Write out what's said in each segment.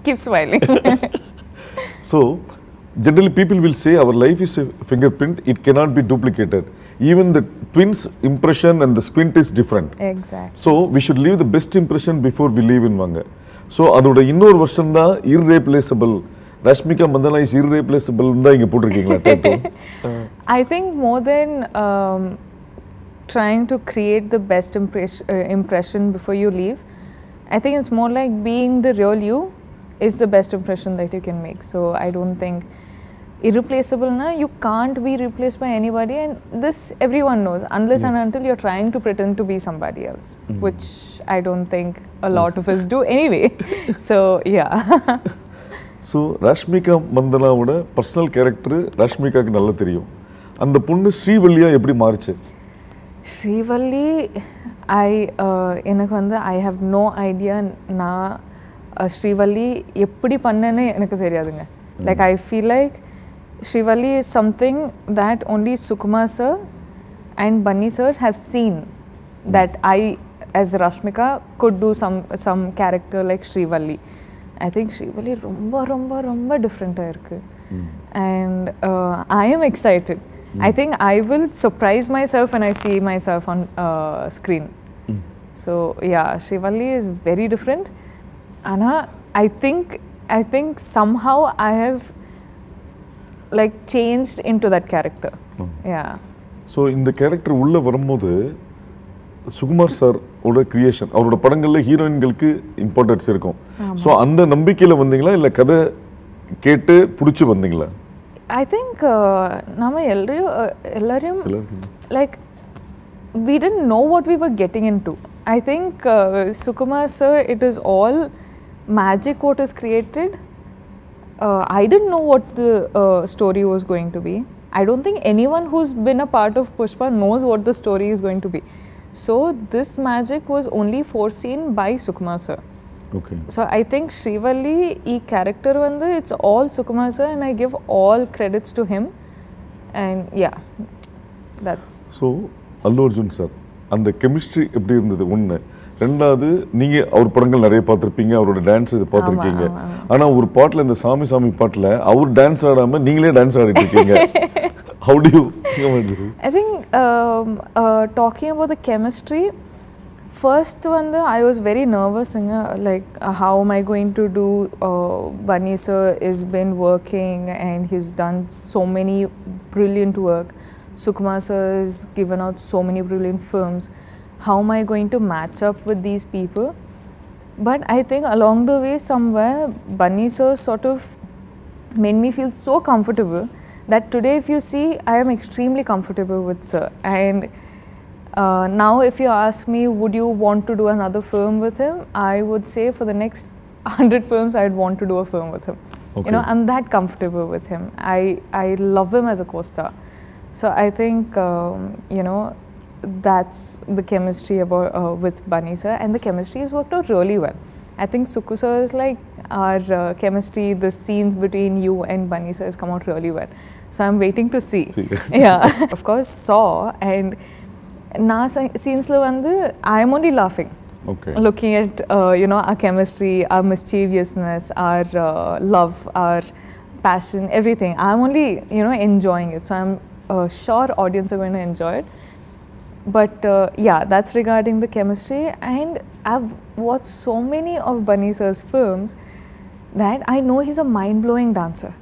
Keep smiling. So, generally people will say our life is a fingerprint, it cannot be duplicated. Even the twins' impression and the squint is different. Exactly. So, we should leave the best impression before we leave in Vanga. So, அதோட இன்னொரு வருஷம் தான் irreplaceable. Rashmika Mandana is irreplaceable. I think more than trying to create the best impression before you leave, I think it's more like being the real you is the best impression that you can make. So I don't think irreplaceable na, you can't be replaced by anybody, and this everyone knows unless and until you're trying to pretend to be somebody else, which I don't think a lot of us do anyway. So yeah. So Rashmika Mandana oda personal character Rashmika ku nalla theriyum. And the பொண்ணு ஸ்ரீவல்லியா எப்படி மாறுச்சு? ஸ்ரீவல்லி எனக்கு வந்து I have no idea நான் Srivalli எப்படி பண்ணேன்னு எனக்கு தெரியாதுங்க. Like I feel like Srivalli is something that only Sukumar sir and Bunny sir have seen that I as Rashmika could do some character like Srivalli. I think Srivalli ரொம்ப different-ஆ இருக்கு. And I am excited. I think I will surprise myself when I see myself on screen. So yeah, Srivalli is very different. Anna, I think somehow I have like changed into that character. Yeah. So in the character உள்ள வரும்போது Sukumar sir ஓட creation அவரோட படங்கள்ல ஹீரோயின்களுக்கு importance இருக்கும். So அந்த நம்பிக்கையில வந்தீங்களா இல்லை கதை கேட்டு பிடிச்சி வந்தீங்களா? I think நம்ம எல்லாரையும் like we didn't know what we were getting into. I think Sukumar sir, it is all magic what is created. I didn't know what the story was going to be. I don't think anyone who's been a part of Pushpa knows what the story is going to be. So this magic was only foreseen by Sukumar sir. Okay. So I think Srivalli character vandu it's all Sukumar sir, and I give all credits to him. And yeah, that's. So Allu Arjun sir, and the chemistry எப்படி இருந்தது ஒன்று? ரெண்டாவது நீங்கள் அவர் படங்கள் நிறைய பார்த்துருப்பீங்க, அவரோட dance இது பார்த்துருக்கீங்க. ஆனால் ஒரு பாட்டில் இந்த சாமி சாமி பாட்டில் அவர் டான்ஸ் ஆடாமல் நீங்களே டான்ஸ் ஆடிட்டு இருக்கீங்க. How do you think about it? I think talking about the chemistry, first one I was very nervous, like how am I going to do? Bunny sir has been working and he's done so many brilliant work. Sukumar sir has given out so many brilliant films. How am I going to match up with these people? But I think along the way somewhere Bunny sir sort of made me feel so comfortable that today if you see I am extremely comfortable with sir. And now if you ask me would you want to do another film with him, I would say for the next 100 films I'd want to do a film with him. Okay. You know, I'm that comfortable with him. I love him as a co-star. So I think you know, that's the chemistry about with Bunny sir, and the chemistry has worked out really well. I think Suku sir is like our chemistry, the scenes between you and Bunny sir has come out really well. So I'm waiting to see. Yeah. Of course Saw, and na scenes la vandu I am only laughing. Okay. Looking at you know, our chemistry, our mischievousness, our love, our passion, everything. I'm only, you know, enjoying it. So I'm sure audience are going to enjoy it. But yeah, that's regarding the chemistry. And I've watched so many of Bunny sir's films that I know he's a mind-blowing dancer.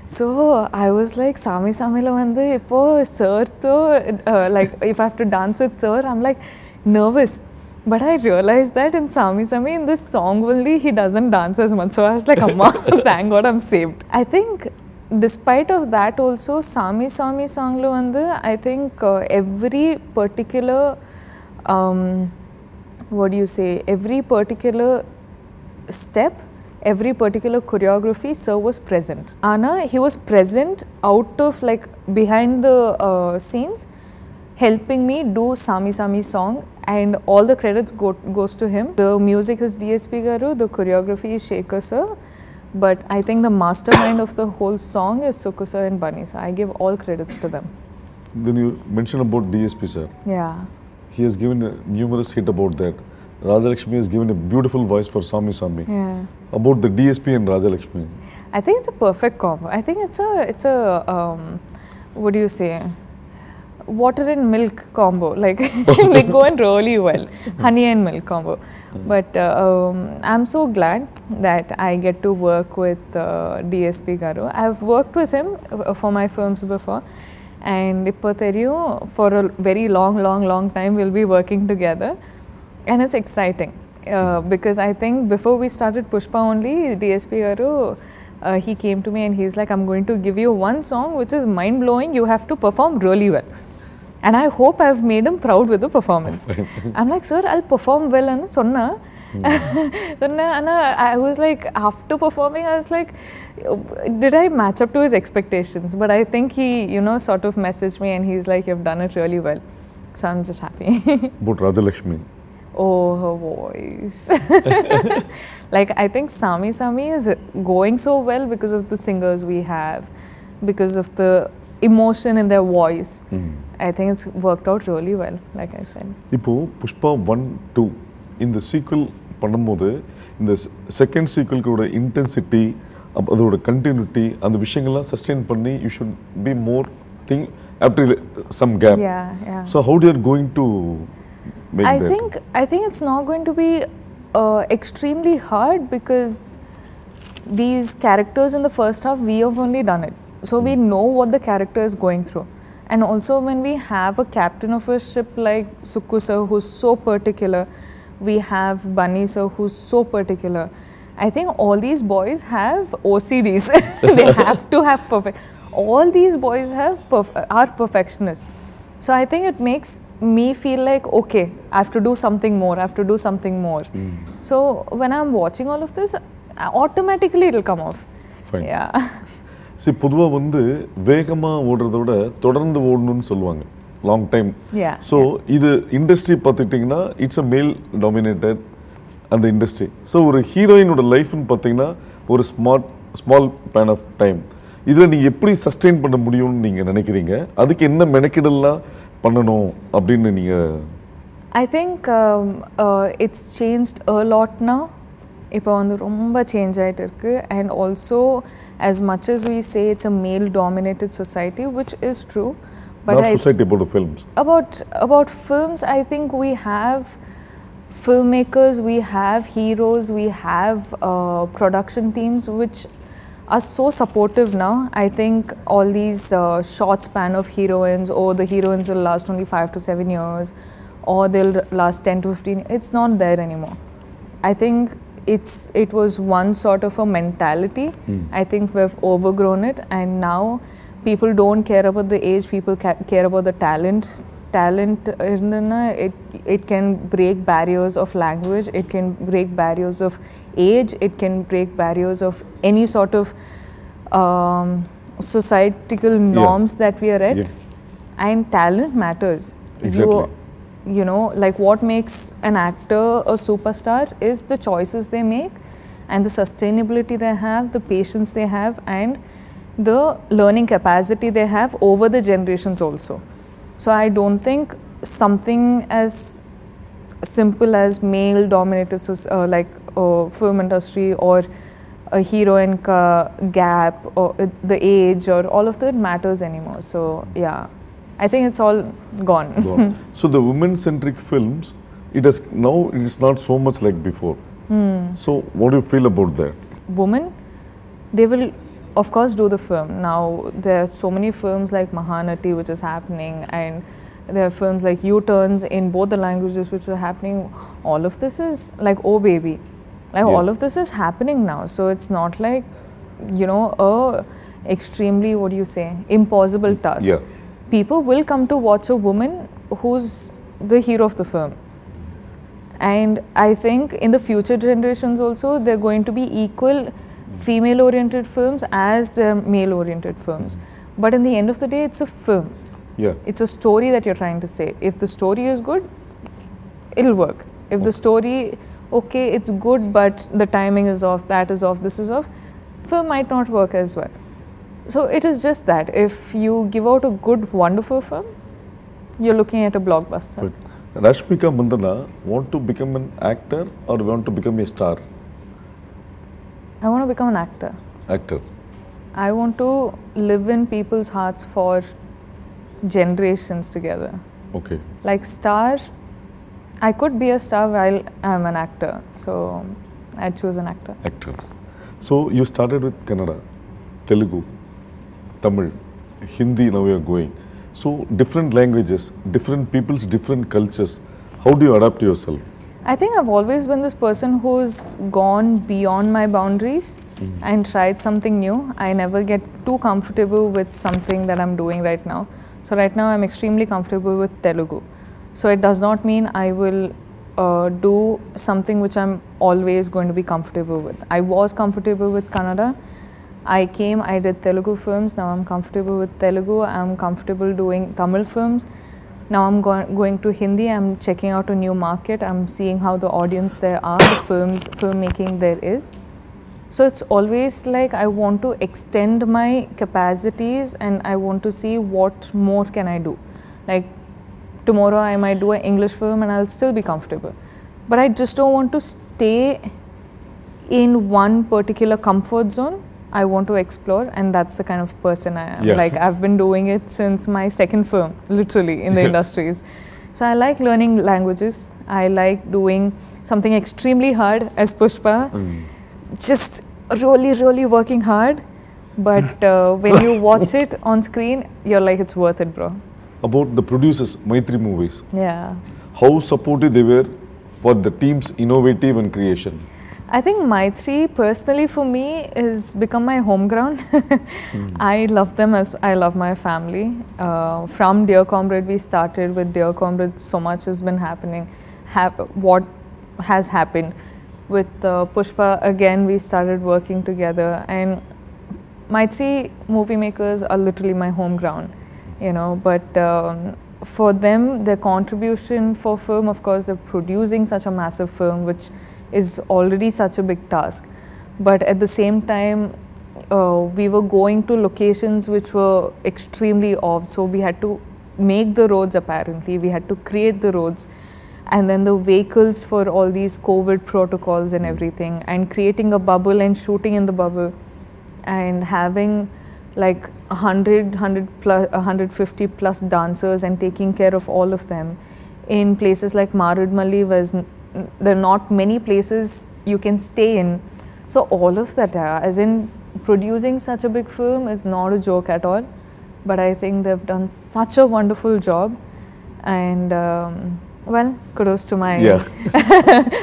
So I was like, Sami Samila vandu ipo sir to like if I have to dance with sir, I'm like nervous. But I realized that in Sami Sami, in this song only, he doesn't dance as much. So I was like, Amma, thank God I'm saved. I think despite of that also, Sami Sami song lo vandu, I think every particular what do you say, every particular step, every particular choreography sir was present. Anna, he was present out of like behind the scenes, helping me do Sami Sami song, and all the credits goes to him. The music is DSP Garu, the choreography is Shekhar sir, but I think the mastermind of the whole song is Suku sir and Bunny sir. I give all credits to them. Then you mentioned about DSP sir. Yeah. He has given a numerous hit about that. Rajalakshmi has given a beautiful voice for Sami Sami. Yeah. About the DSP and Rajalakshmi. I think it's a perfect combo. I think it's a what do you say? Water and milk combo. Like they go in really well. Honey and milk combo. But I'm so glad that I get to work with DSP Garu. I've worked with him for my films before. And ipo theriyum, for a very long time we'll be working together. And it's exciting. Because I think before we started Pushpa only, DSP Garu, he came to me and he's like, I'm going to give you one song which is mind-blowing. You have to perform really well. And I hope I've made him proud with the performance. I'm like, sir, I'll perform well. And sonna. I was like, after performing, I was like, did I match up to his expectations? But I think he, sort of messaged me and he's like, you've done it really well. So I'm just happy. About Rajalakshmi. Oh, her voice. Like, I think Sami Sami is going so well because of the singers we have, because of the emotion in their voice. I think it's worked out really well, like I said. இப்போ புஷ்பா 1, 2 இந்த sequel பண்ணும்போது இந்த second சீக்வல்கோட intensity அதோட continuity அந்த விஷயங்கள்லாம் sustain பண்ணி you should be more think after some gap. So how do are going to make that? I think it's not going to be extremely hard because these characters in the first half, we have only done it. So we know what the character is going through. And also when we have a captain of a ship like Sukku sir, who's so particular, we have Bunny sir, who's so particular. I think all these boys have OCDs. They have to have perfect. All these boys are perfectionists. So I think it makes me feel like, okay, I have to do something more, I have to do something more. So when I'm watching all of this, automatically it will come off. Fine. Yeah. See, பொதுவா வந்து வேகமா ஓடுறத விட தொடர்ந்து ஓடணும்னு சொல்லுவாங்க long time. So இது industry பார்த்துக்கிட்டிங்கன்னா it's a மேல் dominated அந்த இண்டஸ்ட்ரி. ஸோ ஒரு ஹீரோயினோட லைஃப்னு பார்த்தீங்கன்னா ஒரு ஸ்மால் பேன் ஆஃப் டைம். இதில் நீங்கள் எப்படி சஸ்டெயின் பண்ண முடியும்னு நீங்கள் நினைக்கிறீங்க? அதுக்கு என்ன மெனக்கிடலாம் பண்ணணும் அப்படின்னு நீங்கள்? I think it's changed a lot now. இப்போ வந்து ரொம்ப சேஞ்ச் ஆகிட்டு இருக்கு. And also, as much as we say it's a male dominated society, which is true, but not society, about the films. About films, I think we have filmmakers, we have heroes, we have production teams which are so supportive now. I think all these short span of heroines, or the heroines will last only 5 to 7 years, or they'll last 10 to 15. It's not there anymore. I think it was one sort of a mentality. I think we've overgrown it, and now people don't care about the age, people care about the talent. It can break barriers of language, it can break barriers of age, it can break barriers of any sort of societal norms that we are at. And talent matters. Exactly. You know, like what makes an actor a superstar is the choices they make, and the sustainability they have, the patience they have, and the learning capacity they have over the generations also. So I don't think something as simple as male dominated like film industry or a heroine ka gap or the age or all of that matters anymore. So yeah, I think it's all gone. So the women-centric films, it is not so much like before. So what do you feel about that? Women, they will of course do the film. Now there are so many films like Mahanati which is happening, and there are films like U-Turns in both the languages which are happening. All of this is like, oh baby, like all of this is happening now. So it's not like, a extremely, what do you say, impossible task. People will come to watch a woman who's the hero of the film. And I think in the future generations also, they're going to be equal female-oriented films as the male-oriented films. But in the end of the day, it's a film. It's a story that you're trying to say. If the story is good, it'll work. If the story, okay, it's good, but the timing is off, that is off, this is off, film might not work as well. So it is just that. If you give out a good, wonderful film, you're looking at a blockbuster. Rashmika Mandana want to become an actor or want to become a star? I want to become an actor. Actor. I want to live in people's hearts for generations together. Okay. Like star, I could be a star while I'm an actor. So I'd choose an actor. Actor. So you started with Kannada, Telugu, Tamil, Hindi, now you are going. So different languages, different people's different cultures. How do you adapt yourself? I think I've always been this person who's gone beyond my boundaries and tried something new. I never get too comfortable with something that I'm doing right now. So right now I'm extremely comfortable with Telugu. So it does not mean I will do something which I'm always going to be comfortable with. I was comfortable with Kannada. I did Telugu films. Now I'm comfortable with Telugu. I'm comfortable doing Tamil films. Now I'm going to Hindi. I'm checking out a new market. I'm seeing how the audience there are, the filmmaking there is. So it's always like I want to extend my capacities and I want to see what more can I do. Like tomorrow I might do an English film and I'll still be comfortable. But I just don't want to stay in one particular comfort zone. I want to explore, and that's the kind of person I am. Yeah. Like I've been doing it since my second film, literally, in the industries. So I like learning languages. I like doing something extremely hard as Pushpa. Just really, really working hard. But when you watch it on screen, you're like, it's worth it, bro. About the producers, Maitri Movies. Yeah. How supportive they were for the team's innovative and creation? I think Maitri, personally for me, is become my home ground. I love them as I love my family. From Dear Comrade, we started with Dear Comrade. So much has been happening. What has happened with Pushpa? Again, we started working together, and Maitri movie makers are literally my home ground. You know, but for them, their contribution for film, of course, they're producing such a massive film, which is already such a big task. But at the same time, we were going to locations which were extremely off. So we had to make the roads apparently, we had to create the roads, and then the vehicles for all these COVID protocols and everything, and creating a bubble and shooting in the bubble, and having like 150 plus dancers and taking care of all of them in places like Marudmalli, where there are not many places you can stay in. So all of that, as in producing such a big film is not a joke at all. But I think they've done such a wonderful job, and well, kudos to my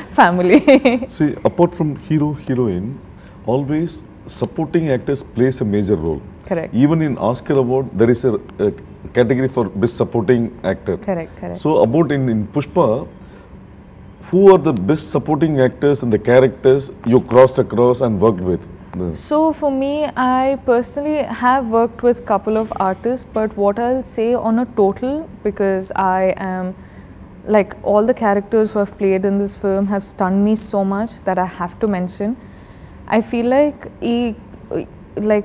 family. See, apart from hero, heroine, always supporting actors plays a major role. Correct. Even in Oscar award, there is a category for best supporting actor. Correct, correct. So about in Pushpa, who are the best supporting actors and the characters you crossed across and worked with? So for me, I personally have worked with a couple of artists, but what I'll say on a total, because I am like all the characters who have played in this film have stunned me so much that I have to mention. I feel like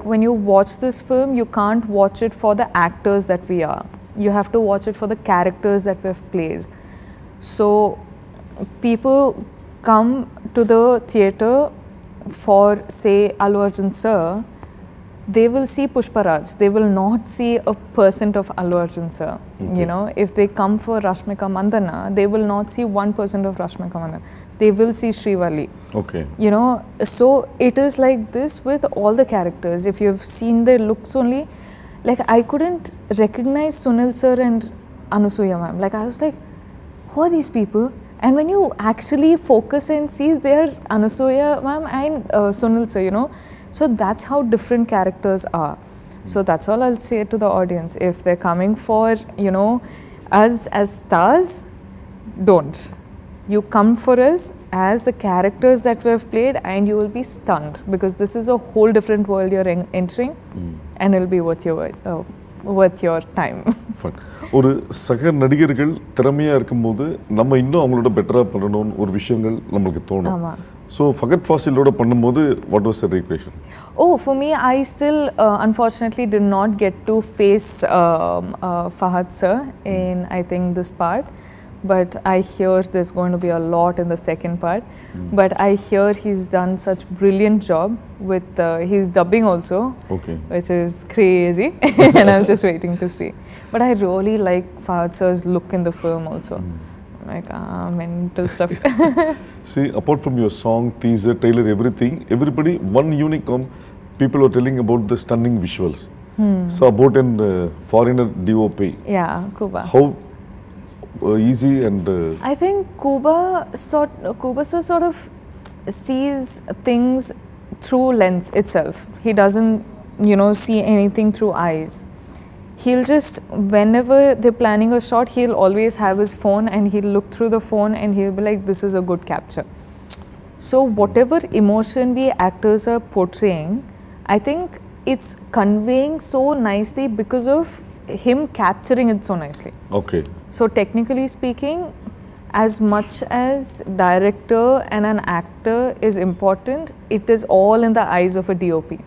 when you watch this film, you can't watch it for the actors that we are. You have to watch it for the characters that we have played. So people come to the theatre for, say, Allu Arjun sir, they will see Pushparaj. They will not see a % of Allu Arjun sir. Okay. You know, if they come for Rashmika Mandana, they will not see 1% of Rashmika Mandana. They will see Srivalli. Okay. You know, so it is like this with all the characters. If you've seen their looks only, like I couldn't recognize Sunil sir and Anusuya ma'am. Like I was like, who are these people? And when you actually focus and see, they're Anusuya ma'am and Sunil sir, you know. So that's how different characters are. So that's all I'll say to the audience. If they're coming for, you know, us as stars, don't. You come for us as the characters that we have played, and you will be stunned, because this is a whole different world you're entering, and it'll be worth your time. Fun. ஒரு சக நடிகர்கள் திறமையா இருக்கும்போது நம்ம இன்னும் அவங்களோட பெட்டரா பண்ணணும்னு ஒரு விஷயங்கள் நமக்கு தோணும். ஆமா. So Fagad Fasiloda பண்ணும்போது what was the equation? Oh, for me, I still unfortunately did not get to face Fahad sir in, I think, this part. but I hear there's going to be a lot in the second part. But I hear he's done such brilliant job with his dubbing also, Okay. which is crazy, and I'm just waiting to see. But I really like Fahad sir's look in the film also, like mental stuff. See, apart from your song, teaser, trailer, everything, everybody, one unique people were telling about the stunning visuals. So about an foreigner DOP. Yeah, Kuba. How easy and I think Kuba sir sort of sees things through lens itself. He doesn't, see anything through eyes. He'll just, whenever they're planning a shot, he'll always have his phone and he'll look through the phone and he'll be like, this is a good capture. So whatever emotion we actors are portraying, I think it's conveying so nicely because of him capturing it so nicely. okay. So technically speaking, as much as director and an actor is important, it is all in the eyes of a DOP.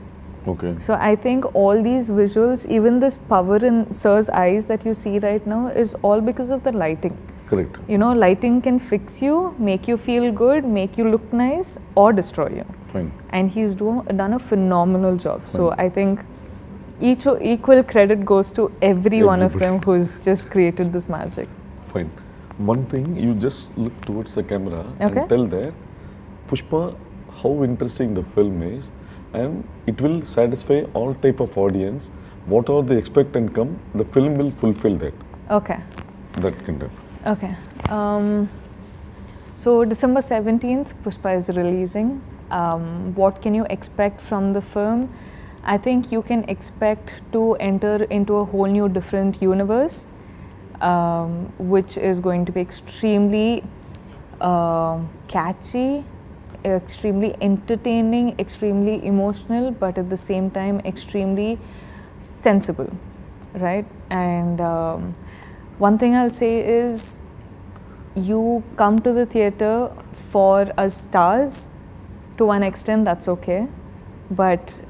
Okay. So I think all these visuals, even this power in Sir's eyes that you see right now, is all because of the lighting. Correct. Lighting can fix you, make you feel good, make you look nice, or destroy you. Fine. And he's done a phenomenal job. So I think equal credit goes to every one of them who's just created this magic. Fine. One thing, you just look towards the camera Okay. and tell that, Pushpa, how interesting the film is, and it will satisfy all type of audience. Whatever they expect and come, the film will fulfill that. Okay. That kind of. Okay. So December 17th, Pushpa is releasing. What can you expect from the film? I think you can expect to enter into a whole new different universe, which is going to be extremely catchy, extremely entertaining, extremely emotional, but at the same time extremely sensible, right? And one thing I'll say is, you come to the theatre for us stars, to one extent that's okay, but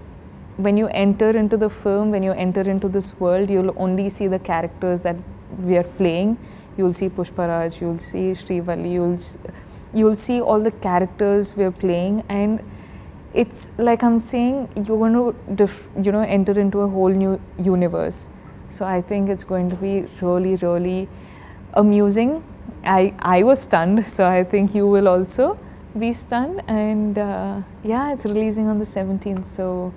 when you enter into the film, when you enter into this world, you'll only see the characters that we are playing. You'll see Pushparaj, you'll see Srivalli, you'll see all the characters we're playing, and it's like I'm saying, you're going to enter into a whole new universe. So I think it's going to be really, really amusing. I was stunned, so I think you will also be stunned. And yeah, it's releasing on the 17th, so